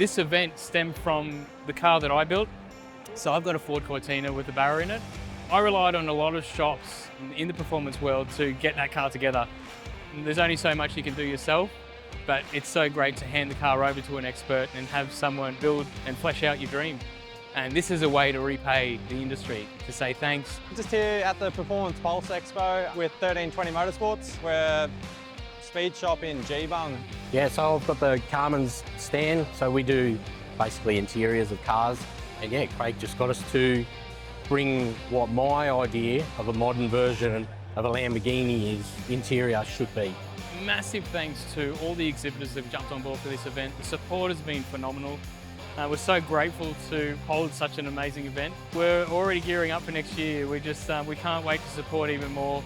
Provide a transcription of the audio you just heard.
This event stemmed from the car that I built. So I've got a Ford Cortina with a barrow in it. I relied on a lot of shops in the performance world to get that car together. There's only so much you can do yourself, but it's so great to hand the car over to an expert and have someone build and flesh out your dream. And this is a way to repay the industry, to say thanks. Just here at the Performance Pulse Expo with 1320 Motorsports. We're a speed shop in Geebung. Yeah, so I've got the Carman's stand, so we do basically interiors of cars. And yeah, Craig just got us to bring what my idea of a modern version of a Lamborghini interior should be. Massive thanks to all the exhibitors that have jumped on board for this event. The support has been phenomenal. We're so grateful to hold such an amazing event. We're already gearing up for next year. We can't wait to support even more